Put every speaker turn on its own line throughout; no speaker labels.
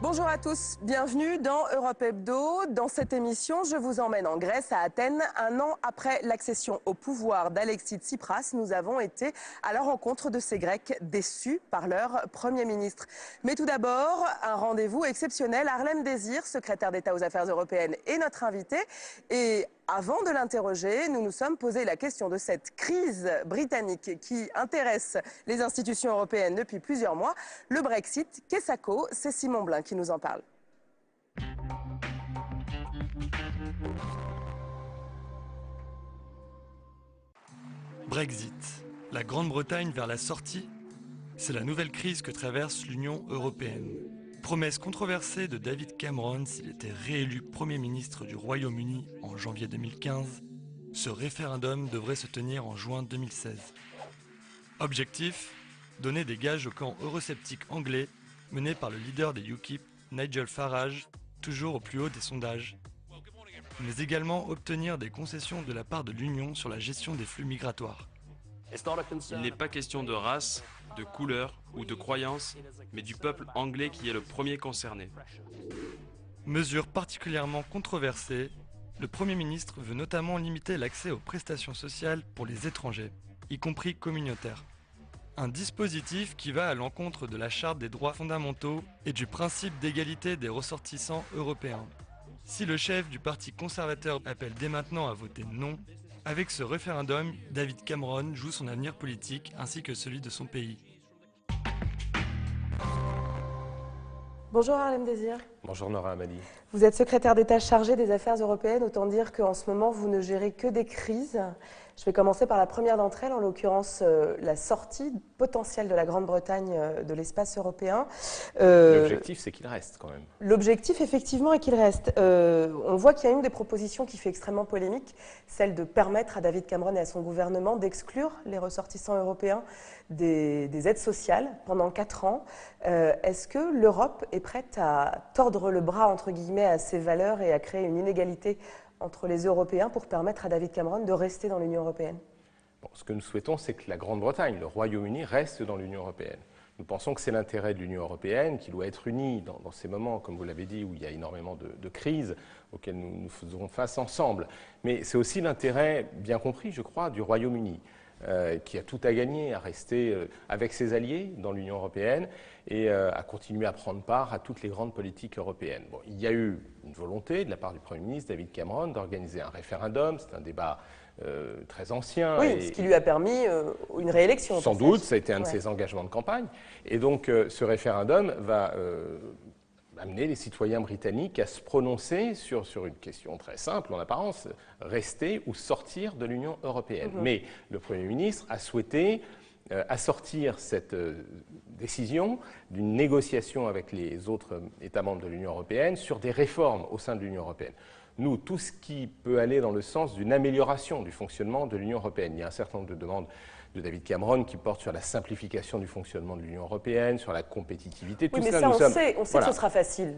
Bonjour à tous, bienvenue dans Europe Hebdo. Dans cette émission, je vous emmène en Grèce, à Athènes. Un an après l'accession au pouvoir d'Alexis Tsipras, nous avons été à la rencontre de ces Grecs déçus par leur Premier ministre. Mais tout d'abord, un rendez-vous exceptionnel. Harlem Désir, secrétaire d'État aux Affaires européennes, est notre invité. Et avant de l'interroger, nous nous sommes posé la question de cette crise britannique qui intéresse les institutions européennes depuis plusieurs mois. Le Brexit, qu'est-ce c'est Simon Blin qui nous en parle.
Brexit, la Grande-Bretagne vers la sortie, c'est la nouvelle crise que traverse l'Union européenne. Promesse controversée de David Cameron s'il était réélu Premier ministre du Royaume-Uni en janvier 2015, ce référendum devrait se tenir en juin 2016. Objectif, donner des gages au camp eurosceptique anglais mené par le leader des UKIP, Nigel Farage, toujours au plus haut des sondages, mais également obtenir des concessions de la part de l'Union sur la gestion des flux migratoires.
Il n'est pas question de race, de couleur ou de croyance, mais du peuple anglais qui est le premier concerné.
Mesure particulièrement controversée, le Premier ministre veut notamment limiter l'accès aux prestations sociales pour les étrangers, y compris communautaires. Un dispositif qui va à l'encontre de la Charte des droits fondamentaux et du principe d'égalité des ressortissants européens. Si le chef du parti conservateur appelle dès maintenant à voter non, avec ce référendum, David Cameron joue son avenir politique ainsi que celui de son pays.
Bonjour Harlem Désir.
Bonjour Nora Amadi.
Vous êtes secrétaire d'État chargé des affaires européennes, autant dire qu'en ce moment vous ne gérez que des crises. Je vais commencer par la première d'entre elles, en l'occurrence la sortie potentielle de la Grande-Bretagne de l'espace européen.
L'objectif, c'est qu'il reste quand même.
L'objectif, effectivement, est qu'il reste. On voit qu'il y a une des propositions qui fait extrêmement polémique, celle de permettre à David Cameron et à son gouvernement d'exclure les ressortissants européens des aides sociales pendant 4 ans. Est-ce que l'Europe est prête à tordre le bras, entre guillemets, à ses valeurs et à créer une inégalité entre les Européens pour permettre à David Cameron de rester dans l'Union européenne?
Ce que nous souhaitons, c'est que la Grande-Bretagne, le Royaume-Uni, reste dans l'Union européenne. Nous pensons que c'est l'intérêt de l'Union européenne qui doit être unie dans ces moments, comme vous l'avez dit, où il y a énormément de crises auxquelles nous faisons face ensemble. Mais c'est aussi l'intérêt, bien compris, je crois, du Royaume-Uni, qui a tout à gagner à rester avec ses alliés dans l'Union européenne et à continuer à prendre part à toutes les grandes politiques européennes. Bon, il y a eu une volonté de la part du Premier ministre David Cameron d'organiser un référendum. C'est un débat très ancien.
Oui, ce qui lui a permis une réélection.
Sans doute, ça a été un de ses engagements de campagne. Et donc ce référendum va amener les citoyens britanniques à se prononcer sur une question très simple en apparence, rester ou sortir de l'Union européenne. Mais le Premier ministre a souhaité assortir cette décision d'une négociation avec les autres États membres de l'Union européenne sur des réformes au sein de l'Union européenne. Nous, tout ce qui peut aller dans le sens d'une amélioration du fonctionnement de l'Union européenne. Il y a un certain nombre de demandes de David Cameron qui portent sur la simplification du fonctionnement de l'Union européenne, sur la compétitivité.
Oui, tout mais ça, on sait que ce sera facile.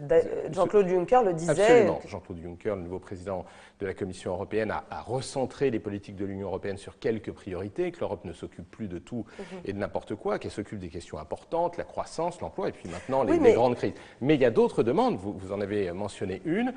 Jean-Claude Juncker le disait.
Absolument. Jean-Claude Juncker, le nouveau président de la Commission européenne, a recentré les politiques de l'Union européenne sur quelques priorités, que l'Europe ne s'occupe plus de tout et de n'importe quoi, qu'elle s'occupe des questions importantes, la croissance, l'emploi, et puis maintenant les grandes crises. Mais il y a d'autres demandes, vous en avez mentionné une,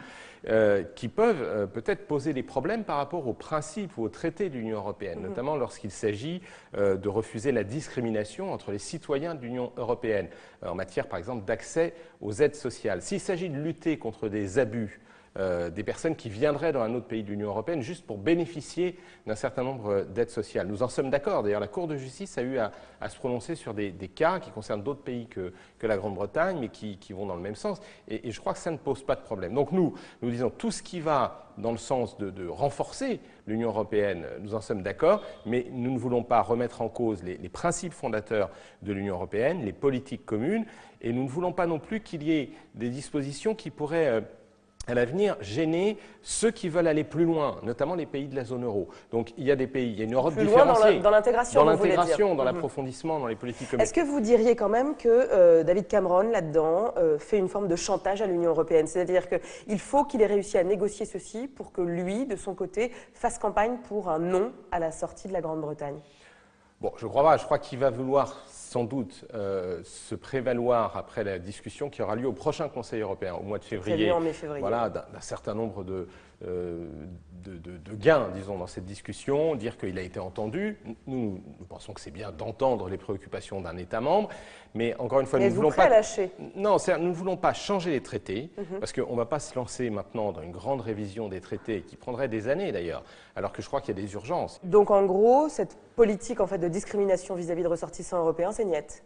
qui peuvent peut-être poser des problèmes par rapport aux principes ou aux traités de l'Union européenne, notamment lorsqu'il s'agit de refuser la discrimination entre les citoyens de l'Union européenne, en matière par exemple d'accès aux aides sociales. S'il s'agit de lutter contre des abus, des personnes qui viendraient dans un autre pays de l'Union européenne juste pour bénéficier d'un certain nombre d'aides sociales. Nous en sommes d'accord. D'ailleurs, la Cour de justice a eu à se prononcer sur des cas qui concernent d'autres pays que la Grande-Bretagne, mais qui vont dans le même sens. Et je crois que ça ne pose pas de problème. Donc nous disons tout ce qui va dans le sens de renforcer l'Union européenne, nous en sommes d'accord, mais nous ne voulons pas remettre en cause les principes fondateurs de l'Union européenne, les politiques communes, et nous ne voulons pas non plus qu'il y ait des dispositions qui pourraient à l'avenir gêner ceux qui veulent aller plus loin, notamment les pays de la zone euro. Donc il y a des pays, il y a une Europe différenciée.
Dans l'intégration,
dans l'approfondissement, dans les politiques communes.
Est-ce que vous diriez quand même que David Cameron, là-dedans, fait une forme de chantage à l'Union européenne? C'est-à-dire qu'il faut qu'il ait réussi à négocier ceci pour que lui, de son côté, fasse campagne pour un non à la sortie de la Grande-Bretagne?
Bon, je crois pas. Je crois qu'il va vouloir sans doute se prévaloir après la discussion qui aura lieu au prochain Conseil européen, au mois de février.
En mai-février.
Voilà, d'un certain nombre de gains, disons, dans cette discussion, dire qu'il a été entendu. Nous pensons que c'est bien d'entendre les préoccupations d'un État membre, mais encore une fois, nous ne voulons pas
lâcher.
Non, nous ne voulons pas changer les traités, parce qu'on ne va pas se lancer maintenant dans une grande révision des traités qui prendrait des années d'ailleurs, alors que je crois qu'il y a des urgences.
Donc en gros, cette politique en fait de discrimination vis-à-vis de ressortissants européens, c'est niette.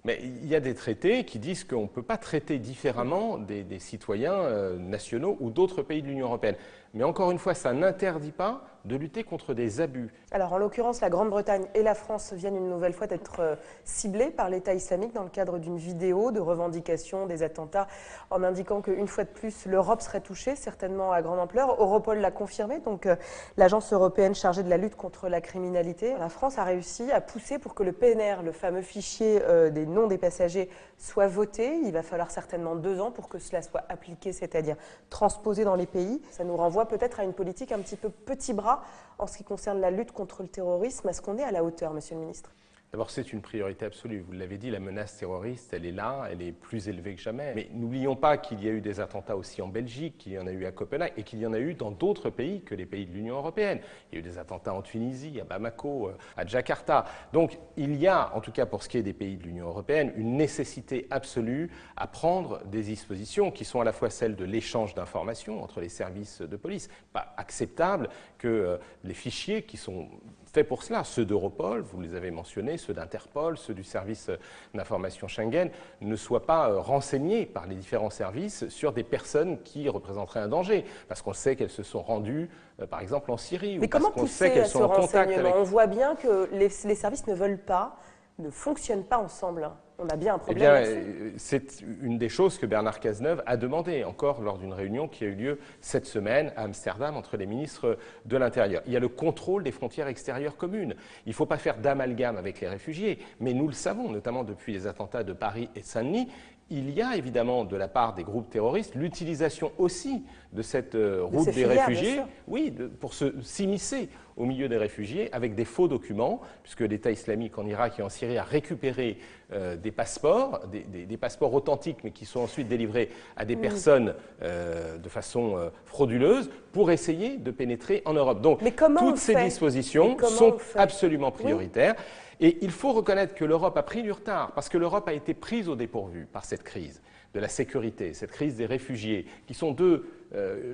Mais il y a des traités qui disent qu'on ne peut pas traiter différemment des citoyens nationaux ou d'autres pays de l'Union européenne. Mais encore une fois, ça n'interdit pas de lutter contre des abus.
Alors en l'occurrence, la Grande-Bretagne et la France viennent une nouvelle fois d'être ciblées par l'État islamique dans le cadre d'une vidéo de revendication des attentats en indiquant qu'une fois de plus, l'Europe serait touchée, certainement à grande ampleur. Europol l'a confirmé, donc l'agence européenne chargée de la lutte contre la criminalité. La France a réussi à pousser pour que le PNR, le fameux fichier des noms des passagers, soit voté. Il va falloir certainement 2 ans pour que cela soit appliqué, c'est-à-dire transposé dans les pays. Ça nous renvoie peut-être à une politique un petit peu petit bras en ce qui concerne la lutte contre le terrorisme. Est-ce qu'on est à la hauteur, Monsieur le Ministre ?
D'abord, c'est une priorité absolue. Vous l'avez dit, la menace terroriste, elle est là, elle est plus élevée que jamais. Mais n'oublions pas qu'il y a eu des attentats aussi en Belgique, qu'il y en a eu à Copenhague et qu'il y en a eu dans d'autres pays que les pays de l'Union européenne. Il y a eu des attentats en Tunisie, à Bamako, à Jakarta. Donc, il y a, en tout cas pour ce qui est des pays de l'Union européenne, une nécessité absolue à prendre des dispositions qui sont à la fois celles de l'échange d'informations entre les services de police. Pas acceptable que les fichiers qui sont faits pour cela, ceux d'Europol, vous les avez mentionnés, ceux d'Interpol, ceux du service d'information Schengen, ne soient pas renseignés par les différents services sur des personnes qui représenteraient un danger, parce qu'on sait qu'elles se sont rendues, par exemple, en Syrie.
Mais
ou
comment
parce qu'on sait qu'elles sont en contact avec...
On voit bien que les services ne veulent pas, ne fonctionnent pas ensemble. On a bien un problème là-dessus.
C'est une des choses que Bernard Cazeneuve a demandé encore lors d'une réunion qui a eu lieu cette semaine à Amsterdam entre les ministres de l'Intérieur. Il y a le contrôle des frontières extérieures communes. Il ne faut pas faire d'amalgame avec les réfugiés, mais nous le savons, notamment depuis les attentats de Paris et de Saint-Denis, il y a évidemment de la part des groupes terroristes l'utilisation aussi de cette route des réfugiés, oui, pour s'immiscer au milieu des réfugiés avec des faux documents, puisque l'État islamique en Irak et en Syrie a récupéré des passeports, des passeports authentiques, mais qui sont ensuite délivrés à des personnes de façon frauduleuse pour essayer de pénétrer en Europe. Donc, toutes ces dispositions sont absolument prioritaires. Oui. Et il faut reconnaître que l'Europe a pris du retard, parce que l'Europe a été prise au dépourvu par cette crise de la sécurité, cette crise des réfugiés, qui sont deux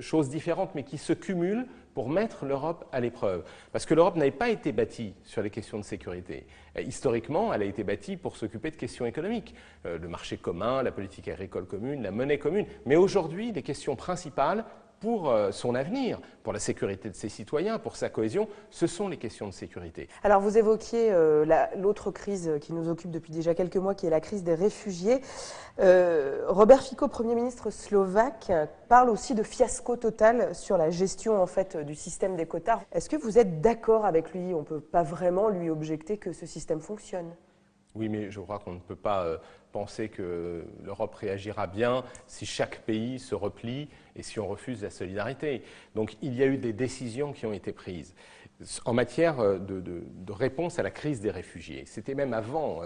choses différentes, mais qui se cumulent pour mettre l'Europe à l'épreuve. Parce que l'Europe n'avait pas été bâtie sur les questions de sécurité. Historiquement, elle a été bâtie pour s'occuper de questions économiques. Le marché commun, la politique agricole commune, la monnaie commune. Mais aujourd'hui, les questions principales pour son avenir, pour la sécurité de ses citoyens, pour sa cohésion, ce sont les questions de sécurité.
Alors vous évoquiez l'autre crise qui nous occupe depuis déjà quelques mois, qui est la crise des réfugiés. Robert Fico, Premier ministre slovaque, parle aussi de fiasco total sur la gestion en fait, du système des quotas. Est-ce que vous êtes d'accord avec lui? On ne peut pas vraiment lui objecter que ce système fonctionne.
Oui, mais je crois qu'on ne peut pas penser que l'Europe réagira bien si chaque pays se replie et si on refuse la solidarité. Donc il y a eu des décisions qui ont été prises en matière de réponse à la crise des réfugiés. C'était même avant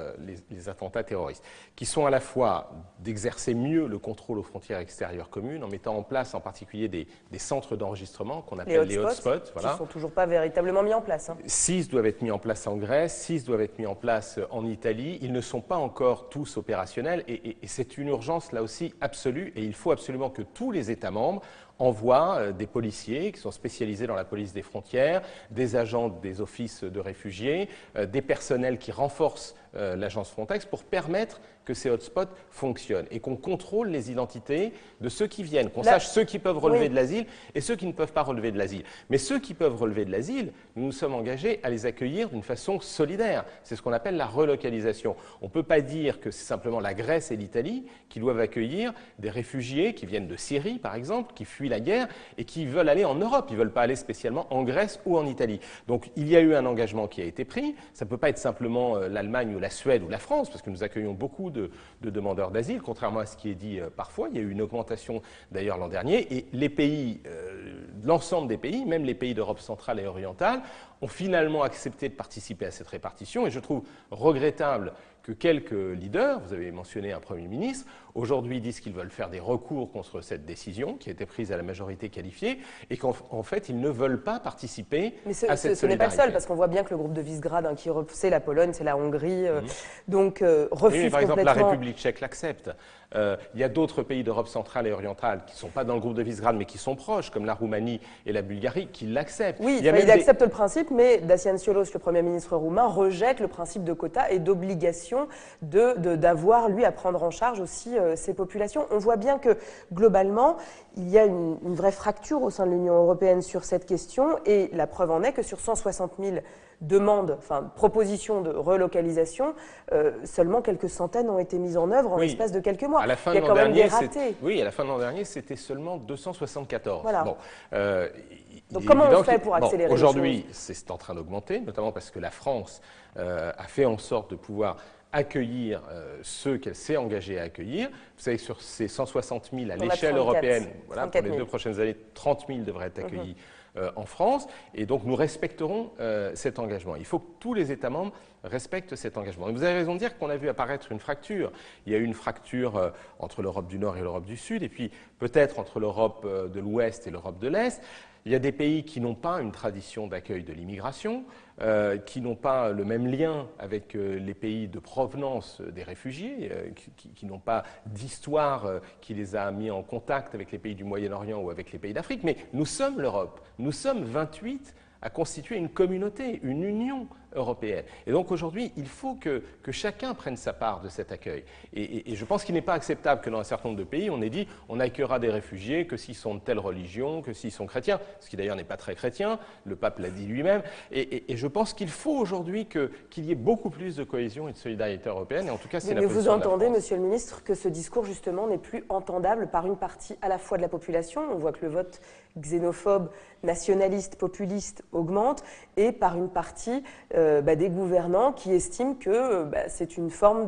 les attentats terroristes, qui sont à la fois d'exercer mieux le contrôle aux frontières extérieures communes, en mettant en place en particulier des centres d'enregistrement qu'on appelle les hotspots.
Voilà. Qui ne sont toujours pas véritablement mis en place.
6 doivent être mis en place en Grèce, 6 doivent être mis en place en Italie. Ils ne sont pas encore tous opérationnels et c'est une urgence là aussi absolue et il faut absolument que tous les États membres envoient des policiers qui sont spécialisés dans la police des frontières, des agents des offices de réfugiés, des personnels qui renforcent l'agence Frontex pour permettre que ces hotspots fonctionnent et qu'on contrôle les identités de ceux qui viennent, qu'on sache ceux qui peuvent relever de l'asile et ceux qui ne peuvent pas relever de l'asile. Mais ceux qui peuvent relever de l'asile, nous nous sommes engagés à les accueillir d'une façon solidaire. C'est ce qu'on appelle la relocalisation. On ne peut pas dire que c'est simplement la Grèce et l'Italie qui doivent accueillir des réfugiés qui viennent de Syrie, par exemple, qui fuient la guerre et qui veulent aller en Europe. Ils ne veulent pas aller spécialement en Grèce ou en Italie. Donc il y a eu un engagement qui a été pris. Ça ne peut pas être simplement l'Allemagne ou la Suède ou la France, parce que nous accueillons beaucoup de demandeurs d'asile, contrairement à ce qui est dit parfois. Il y a eu une augmentation d'ailleurs l'an dernier et les pays l'ensemble des pays, même les pays d'Europe centrale et orientale, ont finalement accepté de participer à cette répartition. Et je trouve regrettable que quelques leaders, vous avez mentionné un Premier ministre, aujourd'hui disent qu'ils veulent faire des recours contre cette décision qui a été prise à la majorité qualifiée et qu'en fait, ils ne veulent pas participer à cette solidarité.
Ce n'est pas le seul, parce qu'on voit bien que le groupe de Visegrad, qui c'est la Pologne, c'est la Hongrie, donc refuse
mais par exemple,
complètement...
la République tchèque l'accepte. Il y a d'autres pays d'Europe centrale et orientale qui ne sont pas dans le groupe de Visegrad, mais qui sont proches, comme la Roumanie et la Bulgarie, qui l'acceptent.
Oui, il accepte le principe, mais Dacian Cioloș, le Premier ministre roumain, rejette le principe de quotas et d'obligation d'avoir, lui, à prendre en charge aussi ces populations. On voit bien que, globalement, il y a une vraie fracture au sein de l'Union européenne sur cette question, et la preuve en est que sur 160 000 demandes, enfin propositions de relocalisation, seulement quelques centaines ont été mises en œuvre en l'espace de quelques mois.
À la fin
il y a
de
quand
l'an
même
dernier,
des ratés.
Oui, à la fin de l'an dernier, c'était seulement 274.
Voilà.
Bon,
donc comment on fait pour accélérer les choses ?
Aujourd'hui, c'est en train d'augmenter, notamment parce que la France a fait en sorte de pouvoir accueillir ceux qu'elle s'est engagée à accueillir. Vous savez que sur ces 160 000 à l'échelle européenne, voilà, pour les 2 prochaines années, 30 000 devraient être accueillis en France. Et donc nous respecterons cet engagement. Il faut que tous les États membres respectent cet engagement. Et vous avez raison de dire qu'on a vu apparaître une fracture. Il y a eu une fracture entre l'Europe du Nord et l'Europe du Sud, et puis peut-être entre l'Europe de l'Ouest et l'Europe de l'Est. Il y a des pays qui n'ont pas une tradition d'accueil de l'immigration, qui n'ont pas le même lien avec les pays de provenance des réfugiés, qui n'ont pas d'histoire qui les a mis en contact avec les pays du Moyen-Orient ou avec les pays d'Afrique. Mais nous sommes l'Europe, nous sommes 28 à constituer une communauté, une union européenne. Et donc aujourd'hui, il faut que chacun prenne sa part de cet accueil. Et je pense qu'il n'est pas acceptable que dans un certain nombre de pays, on ait dit on accueillera des réfugiés que s'ils sont de telle religion, que s'ils sont chrétiens, ce qui d'ailleurs n'est pas très chrétien, le pape l'a dit lui-même. Et je pense qu'il faut aujourd'hui qu'il y ait beaucoup plus de cohésion et de solidarité européenne. Et en tout cas, c'est la position de la France.
Mais vous entendez, Monsieur le Ministre, que ce discours justement n'est plus entendable par une partie à la fois de la population, on voit que le vote xénophobe, nationaliste, populiste augmente, et par une partie des gouvernants qui estiment que c'est une forme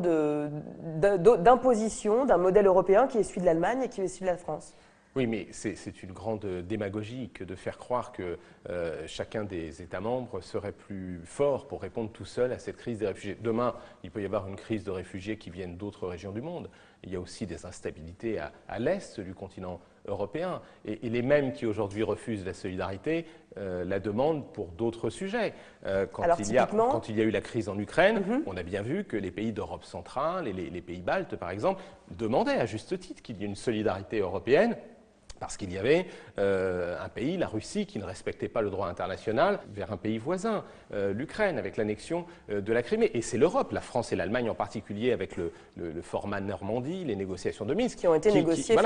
d'imposition d'un modèle européen qui est celui de l'Allemagne et qui est celui de la France.
Oui, mais c'est une grande démagogie que de faire croire que chacun des États membres serait plus fort pour répondre tout seul à cette crise des réfugiés. Demain, il peut y avoir une crise de réfugiés qui viennent d'autres régions du monde. Il y a aussi des instabilités à l'est du continent européen. Et les mêmes qui aujourd'hui refusent la solidarité la demandent pour d'autres sujets. Quand il y a eu la crise en Ukraine, on a bien vu que les pays d'Europe centrale et les pays baltes, par exemple, demandaient à juste titre qu'il y ait une solidarité européenne. Parce qu'il y avait un pays, la Russie, qui ne respectait pas le droit international vers un pays voisin, l'Ukraine, avec l'annexion de la Crimée. Et c'est l'Europe, la France et l'Allemagne en particulier, avec le format Normandie, les négociations de Minsk,
qui ont été négociées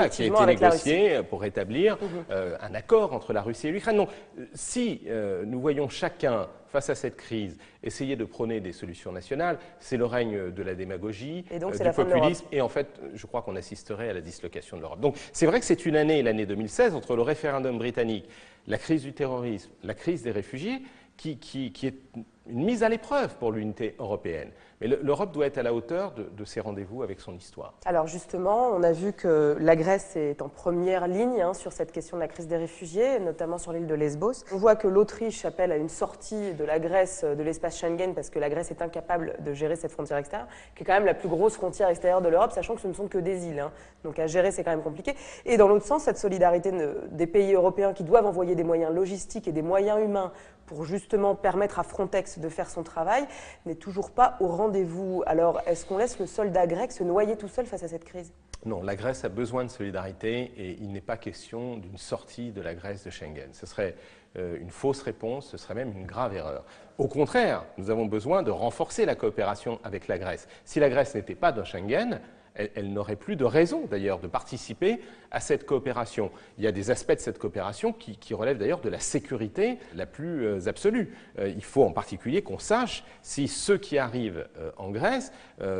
pour établir un accord entre la Russie et l'Ukraine. Donc, si nous voyons chacun, face à cette crise, essayer de prôner des solutions nationales, c'est le règne de la démagogie,
et donc
du populisme, et en fait, je crois qu'on assisterait à la dislocation de l'Europe. Donc, c'est vrai que c'est une année, l'année 2016, entre le référendum britannique, la crise du terrorisme, la crise des réfugiés, qui est une mise à l'épreuve pour l'unité européenne. Mais l'Europe doit être à la hauteur de ses rendez-vous avec son histoire.
Alors justement, on a vu que la Grèce est en première ligne sur cette question de la crise des réfugiés, notamment sur l'île de Lesbos. On voit que l'Autriche appelle à une sortie de la Grèce de l'espace Schengen parce que la Grèce est incapable de gérer cette frontière extérieure, qui est quand même la plus grosse frontière extérieure de l'Europe, sachant que ce ne sont que des îles. Donc à gérer, c'est quand même compliqué. Et dans l'autre sens, cette solidarité des pays européens qui doivent envoyer des moyens logistiques et des moyens humains pour justement permettre à Frontex de faire son travail, n'est toujours pas au rendez-vous. Alors, est-ce qu'on laisse le soldat grec se noyer tout seul face à cette crise ?
Non, la Grèce a besoin de solidarité et il n'est pas question d'une sortie de la Grèce de Schengen. Ce serait une fausse réponse, ce serait même une grave erreur. Au contraire, nous avons besoin de renforcer la coopération avec la Grèce. Si la Grèce n'était pas dans Schengen, elle n'aurait plus de raison d'ailleurs de participer à cette coopération. Il y a des aspects de cette coopération qui relèvent d'ailleurs de la sécurité la plus absolue. Il faut en particulier qu'on sache si ceux qui arrivent en Grèce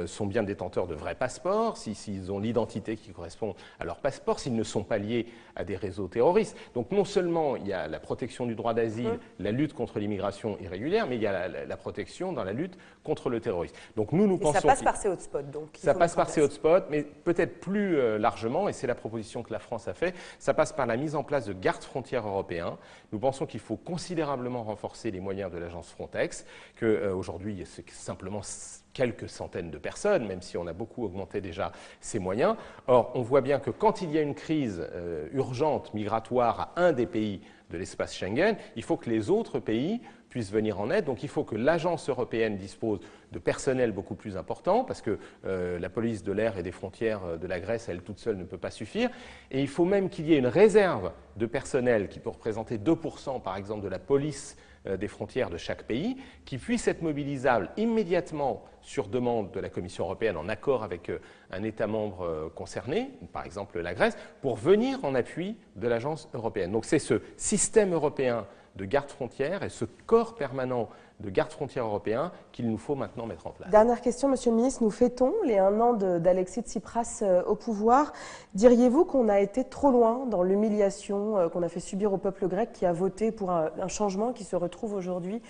sont bien détenteurs de vrais passeports, s'ils ont l'identité qui correspond à leur passeport, s'ils ne sont pas liés à des réseaux terroristes. Donc non seulement il y a la protection du droit d'asile, la lutte contre l'immigration irrégulière, mais il y a la protection dans la lutte contre le terrorisme. Donc nous pensons
ça passe par ces hotspots. Donc
ça passe par ces hotspots. hotspots, mais peut-être plus largement, et c'est la proposition que la France a faite, ça passe par la mise en place de gardes-frontières européens. Nous pensons qu'il faut considérablement renforcer les moyens de l'agence Frontex, qu'aujourd'hui c'est simplement quelques centaines de personnes, même si on a beaucoup augmenté déjà ces moyens. Or, on voit bien que quand il y a une crise urgente migratoire à un des pays de l'espace Schengen, il faut que les autres pays puissent venir en aide. Donc il faut que l'agence européenne dispose de personnel beaucoup plus important, parce que la police de l'air et des frontières de la Grèce, elle toute seule, ne peut pas suffire. Et il faut même qu'il y ait une réserve de personnel qui peut représenter 2% par exemple de la police des frontières de chaque pays, qui puisse être mobilisable immédiatement sur demande de la Commission européenne en accord avec un État membre concerné, par exemple la Grèce, pour venir en appui de l'agence européenne. Donc c'est ce système européen de garde-frontières et ce corps permanent de garde-frontières européens qu'il nous faut maintenant mettre en place.
Dernière question, Monsieur le Ministre, nous fêtons les 1 an d'Alexis Tsipras au pouvoir. Diriez-vous qu'on a été trop loin dans l'humiliation qu'on a fait subir au peuple grec qui a voté pour un changement qui se retrouve aujourd'hui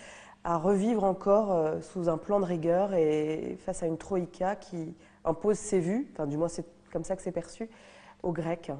à revivre encore sous un plan de rigueur et face à une troïka qui impose ses vues, enfin du moins c'est comme ça que c'est perçu, aux Grecs?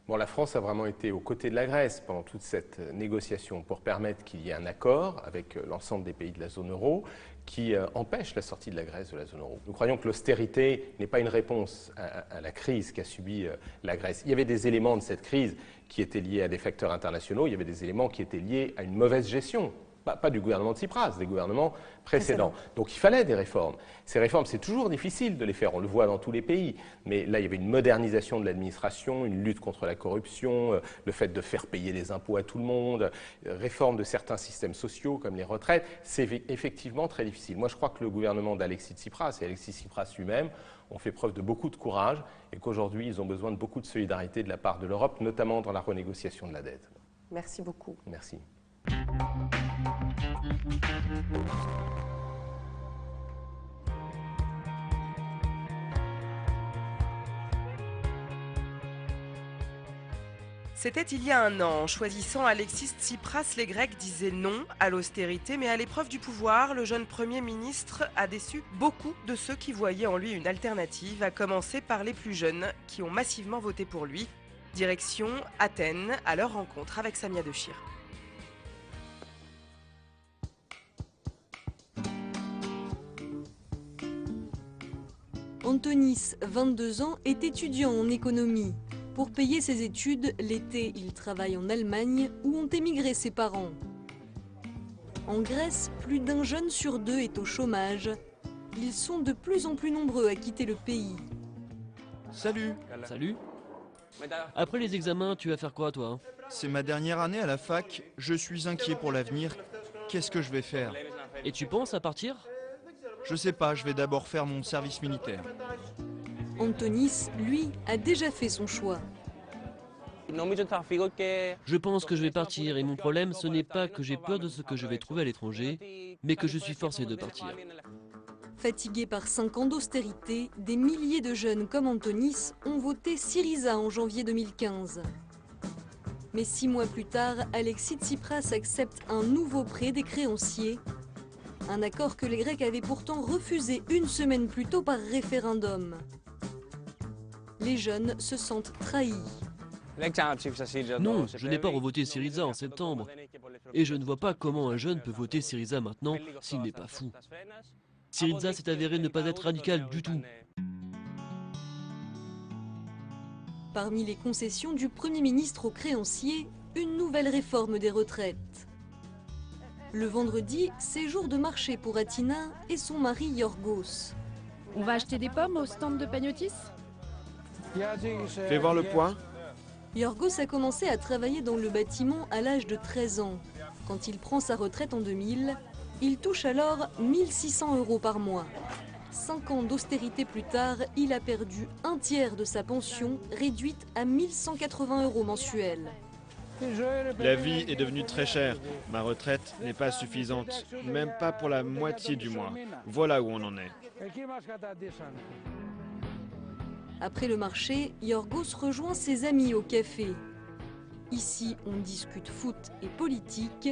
Bon, la France a vraiment été aux côtés de la Grèce pendant toute cette négociation pour permettre qu'il y ait un accord avec l'ensemble des pays de la zone euro qui empêche la sortie de la Grèce de la zone euro. Nous croyons que l'austérité n'est pas une réponse à la crise qu'a subie la Grèce. Il y avait des éléments de cette crise qui étaient liés à des facteurs internationaux, il y avait des éléments qui étaient liés à une mauvaise gestion. Pas du gouvernement de Tsipras, des gouvernements précédents. Donc il fallait des réformes. Ces réformes, c'est toujours difficile de les faire, on le voit dans tous les pays. Mais là, il y avait une modernisation de l'administration, une lutte contre la corruption, le fait de faire payer les impôts à tout le monde, réforme de certains systèmes sociaux comme les retraites. C'est effectivement très difficile. Moi, je crois que le gouvernement d'Alexis Tsipras et Alexis Tsipras lui-même ont fait preuve de beaucoup de courage et qu'aujourd'hui, ils ont besoin de beaucoup de solidarité de la part de l'Europe, notamment dans la renégociation de la dette.
Merci beaucoup.
Merci.
C'était il y a 1 an. Choisissant Alexis Tsipras, les Grecs disaient non à l'austérité, mais à l'épreuve du pouvoir, le jeune Premier ministre a déçu beaucoup de ceux qui voyaient en lui une alternative, à commencer par les plus jeunes qui ont massivement voté pour lui. Direction Athènes, à leur rencontre avec Samia Dechir.
Antonis, 22 ans, est étudiant en économie. Pour payer ses études, l'été, il travaille en Allemagne où ont émigré ses parents. En Grèce, plus d'1 jeune sur 2 est au chômage. Ils sont de plus en plus nombreux à quitter le pays.
Salut.
Salut. Après les examens, tu vas faire quoi toi?
C'est ma dernière année à la fac, je suis inquiet pour l'avenir. Qu'est-ce que je vais faire?
Et tu penses à partir?
Je sais pas, je vais d'abord faire mon service militaire.
Antonis, lui, a déjà fait son choix.
Je pense que je vais partir et mon problème ce n'est pas que j'ai peur de ce que je vais trouver à l'étranger, mais que je suis forcé de partir.
Fatigués par 5 ans d'austérité, des milliers de jeunes comme Antonis ont voté Syriza en janvier 2015. Mais 6 mois plus tard, Alexis Tsipras accepte un nouveau prêt des créanciers. Un accord que les Grecs avaient pourtant refusé 1 semaine plus tôt par référendum. Les jeunes se sentent trahis.
Non, je n'ai pas revoté Syriza en septembre. Et je ne vois pas comment un jeune peut voter Syriza maintenant s'il n'est pas fou. Syriza s'est avéré ne pas être radical du tout.
Parmi les concessions du Premier ministre aux créanciers, une nouvelle réforme des retraites. Le vendredi, c'est jour de marché pour Atina et son mari Yorgos.
On va acheter des pommes au stand de Pagnotis?
Fais voir le point.
Yorgos a commencé à travailler dans le bâtiment à l'âge de 13 ans. Quand il prend sa retraite en 2000, il touche alors 1 600 € par mois. 5 ans d'austérité plus tard, il a perdu 1/3 de sa pension, réduite à 1 180 € mensuels.
La vie est devenue très chère. Ma retraite n'est pas suffisante, même pas pour la moitié du mois. Voilà où on en est.
Après le marché, Yorgos rejoint ses amis au café. Ici, on discute foot et politique.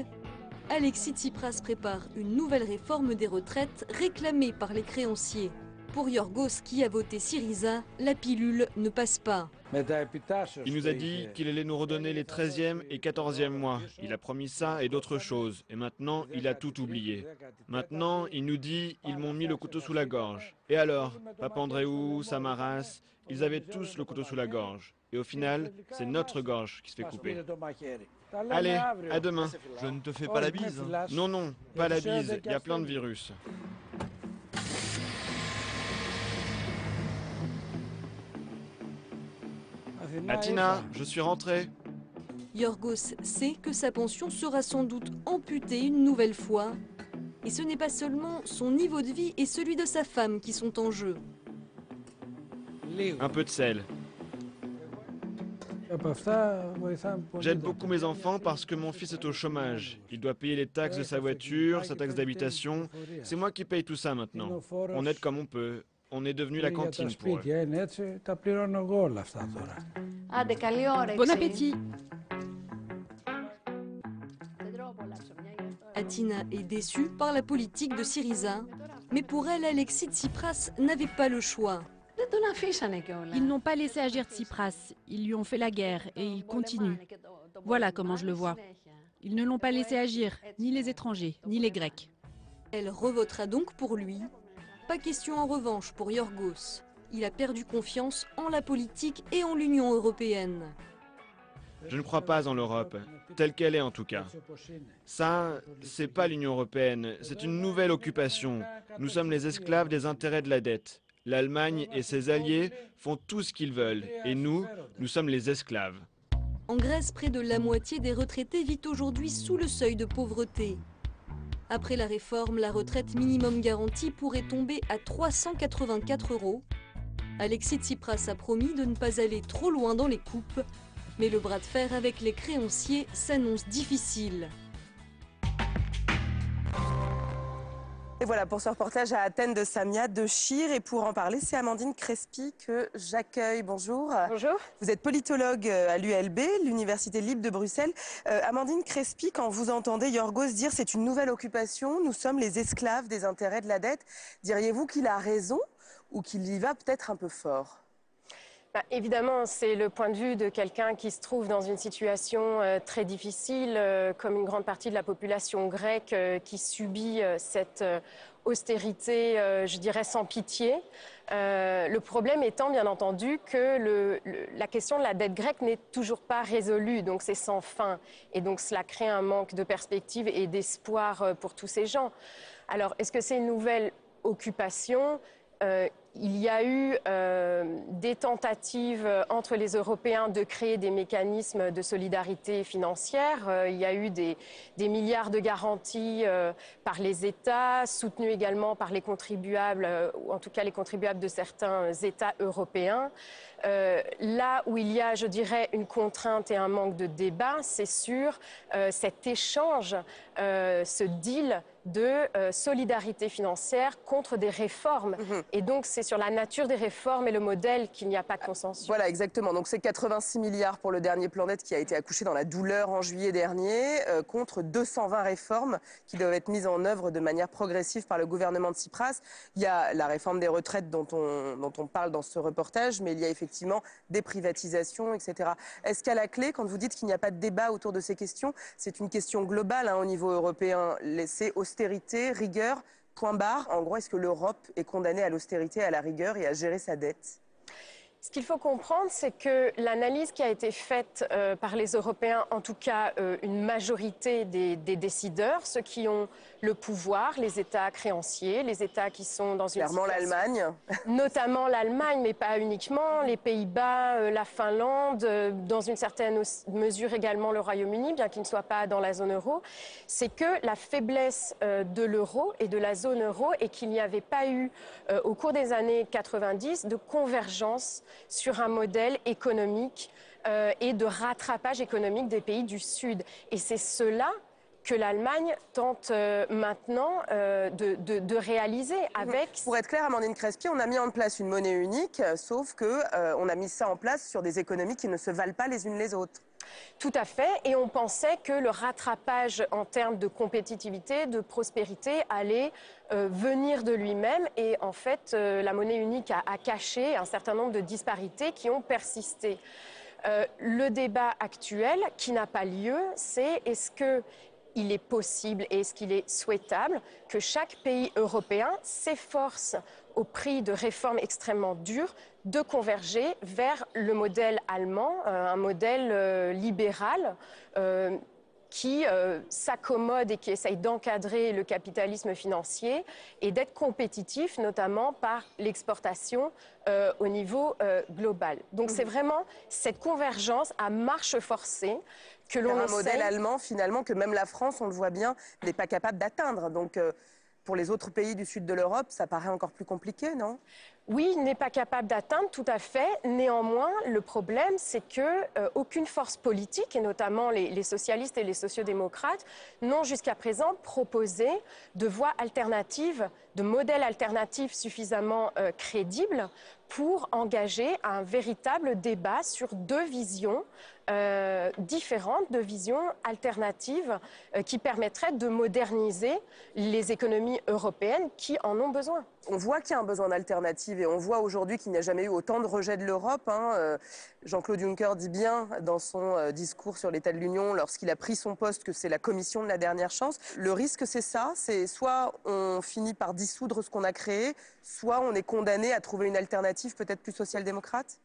Alexis Tsipras prépare une nouvelle réforme des retraites réclamée par les créanciers. pour Yorgos qui a voté Syriza, la pilule ne passe pas.
Il nous a dit qu'il allait nous redonner les 13e et 14e mois. Il a promis ça et d'autres choses. Et maintenant, il a tout oublié. Maintenant, il nous dit, ils m'ont mis le couteau sous la gorge. Et alors, Papandréou, Samaras, ils avaient tous le couteau sous la gorge. Et au final, c'est notre gorge qui se fait couper. Allez, à demain.
Je ne te fais pas la bise. Hein.
Non, non, pas la bise, il y a plein de virus. Atina, je suis rentré.
Yorgos sait que sa pension sera sans doute amputée une nouvelle fois. Et ce n'est pas seulement son niveau de vie et celui de sa femme qui sont en jeu.
Un peu de sel. J'aide beaucoup mes enfants parce que mon fils est au chômage. Il doit payer les taxes de sa voiture, sa taxe d'habitation. C'est moi qui paye tout ça maintenant. On aide comme on peut. On est devenu la cantine pour eux.
Bon appétit.
Atina est déçue par la politique de Syriza, mais pour elle, Alexis Tsipras n'avait pas le choix.
Ils n'ont pas laissé agir Tsipras, ils lui ont fait la guerre et ils continuent. Voilà comment je le vois. Ils ne l'ont pas laissé agir, ni les étrangers, ni les Grecs.
Elle revotera donc pour lui. Pas question en revanche pour Yorgos. Il a perdu confiance en la politique et en l'Union européenne.
Je ne crois pas en l'Europe, telle qu'elle est en tout cas. Ça, c'est pas l'Union européenne, c'est une nouvelle occupation. Nous sommes les esclaves des intérêts de la dette. L'Allemagne et ses alliés font tout ce qu'ils veulent, et nous sommes les esclaves.
En Grèce, près de la moitié des retraités vit aujourd'hui sous le seuil de pauvreté. Après la réforme, la retraite minimum garantie pourrait tomber à 384 €. Alexis Tsipras a promis de ne pas aller trop loin dans les coupes, mais le bras de fer avec les créanciers s'annonce difficile.
Et voilà pour ce reportage à Athènes de Samia de Chir. Et pour en parler, c'est Amandine Crespi que j'accueille. Bonjour.
Bonjour.
Vous êtes politologue à l'ULB, l'Université libre de Bruxelles. Amandine Crespi, quand vous entendez Yorgos dire c'est une nouvelle occupation, nous sommes les esclaves des intérêts de la dette, diriez-vous qu'il a raison ou qu'il y va peut-être un peu fort ?
Évidemment, c'est le point de vue de quelqu'un qui se trouve dans une situation très difficile, comme une grande partie de la population grecque qui subit cette austérité, je dirais, sans pitié. Le problème étant, bien entendu, que la question de la dette grecque n'est toujours pas résolue, donc c'est sans fin. Et donc cela crée un manque de perspective et d'espoir pour tous ces gens. Alors, est-ce que c'est une nouvelle occupation ? Il y a eu des tentatives entre les Européens de créer des mécanismes de solidarité financière. Il y a eu des milliards de garanties par les États, soutenus également par les contribuables, ou en tout cas les contribuables de certains États européens. Là où il y a, je dirais, une contrainte et un manque de débat, c'est sur cet échange, ce deal de solidarité financière contre des réformes. Et donc, c'est sur la nature des réformes et le modèle qu'il n'y a pas de consensus.
Voilà, exactement. Donc, c'est 86 milliards pour le dernier plan d'aide qui a été accouché dans la douleur en juillet dernier, contre 220 réformes qui doivent être mises en œuvre de manière progressive par le gouvernement de Tsipras. Il y a la réforme des retraites dont on parle dans ce reportage, mais il y a effectivement des privatisations, etc. Est-ce qu'à la clé, quand vous dites qu'il n'y a pas de débat autour de ces questions, c'est une question globale au niveau européen, laisser austérité, rigueur, point barre. En gros, est-ce que l'Europe est condamnée à l'austérité, à la rigueur et à gérer sa dette ?
Ce qu'il faut comprendre, c'est que l'analyse qui a été faite par les Européens, en tout cas une majorité des décideurs, ceux qui ont le pouvoir, les États créanciers, les États qui sont dans une
Clairement l'Allemagne.
Notamment l'Allemagne, mais pas uniquement, les Pays-Bas, la Finlande, dans une certaine mesure également le Royaume-Uni, bien qu'il ne soit pas dans la zone euro, c'est que la faiblesse de l'euro et de la zone euro et qu'il n'y avait pas eu au cours des années 90 de convergence sur un modèle économique et de rattrapage économique des pays du Sud. Et c'est cela que l'Allemagne tente maintenant de réaliser avec...
Pour être clair, Amandine Crespi, on a mis en place une monnaie unique, sauf qu'on a mis ça en place sur des économies qui ne se valent pas les unes les autres.
Tout à fait, et on pensait que le rattrapage en termes de compétitivité, de prospérité allait venir de lui-même, et en fait la monnaie unique a caché un certain nombre de disparités qui ont persisté. Le débat actuel qui n'a pas lieu, c'est est-ce qu'il est possible et est-ce qu'il est souhaitable que chaque pays européen s'efforce au prix de réformes extrêmement dures de converger vers le modèle allemand, un modèle libéral qui s'accommode et qui essaye d'encadrer le capitalisme financier et d'être compétitif, notamment par l'exportation au niveau global. Donc c'est vraiment cette convergence à marche forcée que l'on essaye...
Un modèle allemand, finalement, que même la France, on le voit bien, n'est pas capable d'atteindre. Donc pour les autres pays du sud de l'Europe, ça paraît encore plus compliqué, non ?
Oui, il n'est pas capable d'atteindre, tout à fait. Néanmoins, le problème, c'est que aucune force politique, et notamment les socialistes et les sociodémocrates, n'ont jusqu'à présent proposé de voies alternatives, de modèles alternatifs suffisamment crédibles pour engager un véritable débat sur deux visions différentes, deux visions alternatives qui permettraient de moderniser les économies européennes qui en ont besoin.
On voit qu'il y a un besoin d'alternative et on voit aujourd'hui qu'il n'y a jamais eu autant de rejet de l'Europe. Jean-Claude Juncker dit bien dans son discours sur l'état de l'Union lorsqu'il a pris son poste que c'est la commission de la dernière chance. Le risque, c'est ça, c'est soit on finit par dissoudre ce qu'on a créé, soit on est condamné à trouver une alternative peut-être plus social-démocrate.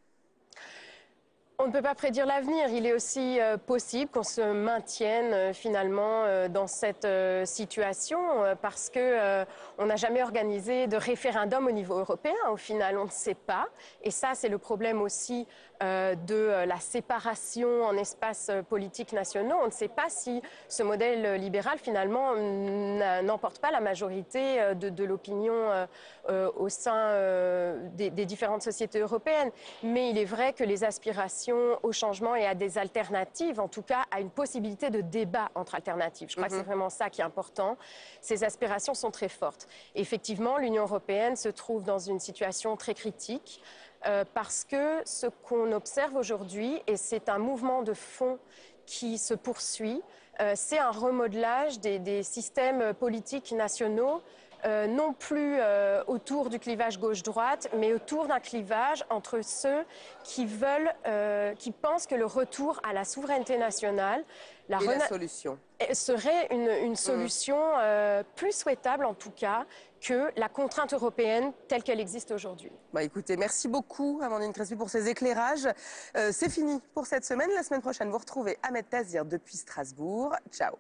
On ne peut pas prédire l'avenir. Il est aussi possible qu'on se maintienne finalement dans cette situation parce qu'on n'a jamais organisé de référendum au niveau européen. Au final, on ne sait pas. Et ça, c'est le problème aussi de la séparation en espaces politiques nationaux. On ne sait pas si ce modèle libéral, finalement, n'emporte pas la majorité de l'opinion au sein des différentes sociétés européennes. Mais il est vrai que les aspirations au changement et à des alternatives, en tout cas à une possibilité de débat entre alternatives. Je crois que c'est vraiment ça qui est important. Ces aspirations sont très fortes. Et effectivement, l'Union européenne se trouve dans une situation très critique parce que ce qu'on observe aujourd'hui, et c'est un mouvement de fond qui se poursuit, c'est un remodelage des systèmes politiques nationaux non plus autour du clivage gauche-droite, mais autour d'un clivage entre ceux qui pensent que le retour à la souveraineté nationale serait une solution plus souhaitable en tout cas que la contrainte européenne telle qu'elle existe aujourd'hui.
Bah écoutez, merci beaucoup Amandine Crespi pour ces éclairages. C'est fini pour cette semaine. La semaine prochaine, vous retrouvez Ahmed Tazir depuis Strasbourg. Ciao.